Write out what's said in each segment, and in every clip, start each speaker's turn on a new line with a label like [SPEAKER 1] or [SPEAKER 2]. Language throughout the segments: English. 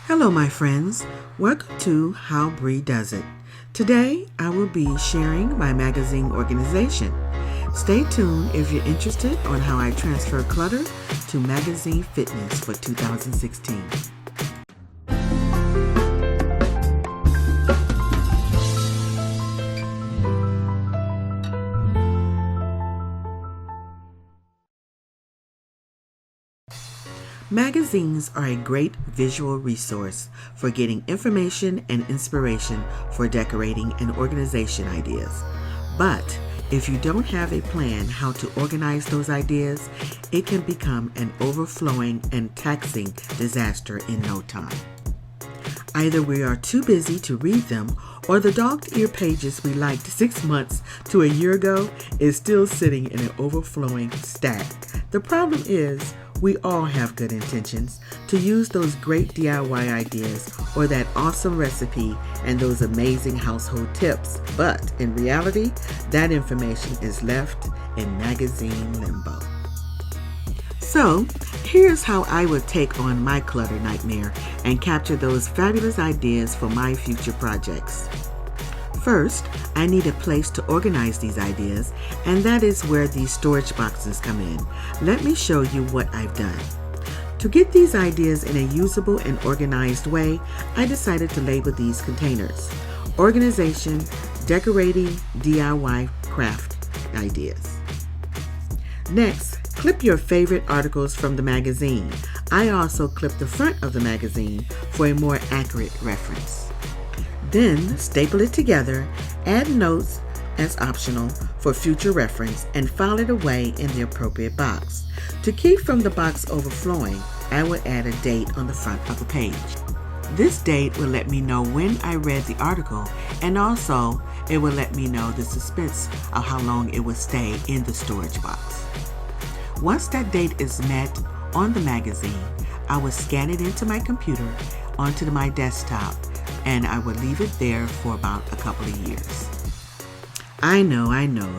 [SPEAKER 1] Hello, my friends. Welcome to How Bree Does It. Today, I will be sharing my magazine organization. Stay tuned if you're interested on how I transfer clutter to magazine fitness for 2016. Magazines are a great visual resource for getting information and inspiration for decorating and organization ideas. But if you don't have a plan how to organize those ideas, it can become an overflowing and taxing disaster in no time. Either we are too busy to read them, or the dog-eared pages we liked 6 months to a year ago is still sitting in an overflowing stack. The problem is, we all have good intentions to use those great DIY ideas or that awesome recipe and those amazing household tips, but in reality, that information is left in magazine limbo. So, here's how I would take on my clutter nightmare and capture those fabulous ideas for my future projects. First, I need a place to organize these ideas, and that is where these storage boxes come in. Let me show you what I've done. To get these ideas in a usable and organized way, I decided to label these containers: organization, decorating, DIY, craft ideas. Next, clip your favorite articles from the magazine. I also clip the front of the magazine for a more accurate reference. Then staple it together, add notes as optional for future reference, and file it away in the appropriate box. To keep from the box overflowing, I will add a date on the front of the page. This date will let me know when I read the article, and also it will let me know the suspense of how long it will stay in the storage box. Once that date is met on the magazine, I will scan it into my computer onto my desktop, and I will leave it there for about a couple of years. I know,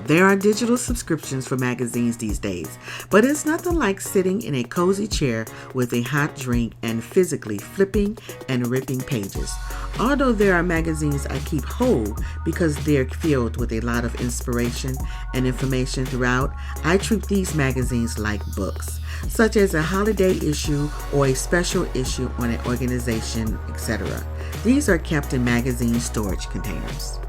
[SPEAKER 1] there are digital subscriptions for magazines these days, but it's nothing like sitting in a cozy chair with a hot drink and physically flipping and ripping pages. Although there are magazines I keep whole because they're filled with a lot of inspiration and information throughout, I treat these magazines like books, such as a holiday issue or a special issue on an organization, etc. These are kept in magazine storage containers.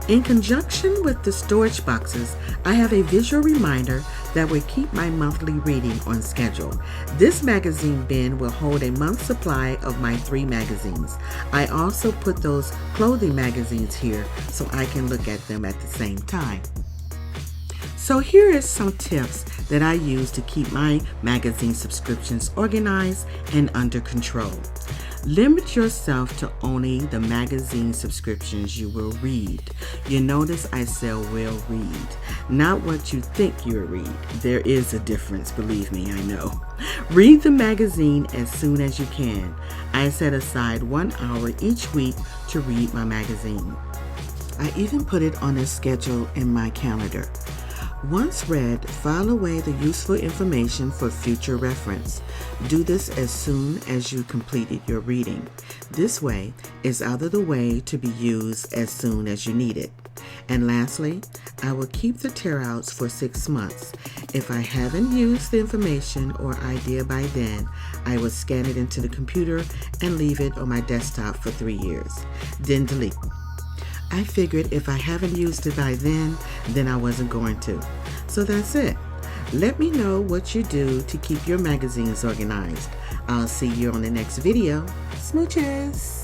[SPEAKER 1] In conjunction with the storage boxes, I have a visual reminder that will keep my monthly reading on schedule. This magazine bin will hold a month's supply of my 3 magazines. I also put those clothing magazines here so I can look at them at the same time. So here is some tips that I use to keep my magazine subscriptions organized and under control. Limit yourself to only the magazine subscriptions you will read. You notice I say will read, not what you think you'll read. There is a difference, believe me, I know. Read the magazine as soon as you can. I set aside 1 hour each week to read my magazine. I even put it on a schedule in my calendar. Once read, file away the useful information for future reference. Do this as soon as you completed your reading. This way, it's out of the way to be used as soon as you need it. And lastly, I will keep the tear-outs for 6 months. If I haven't used the information or idea by then, I will scan it into the computer and leave it on my desktop for 3 years. Then delete. I figured if I haven't used it by then I wasn't going to. So that's it. Let me know what you do to keep your magazines organized. I'll see you on the next video. Smooches!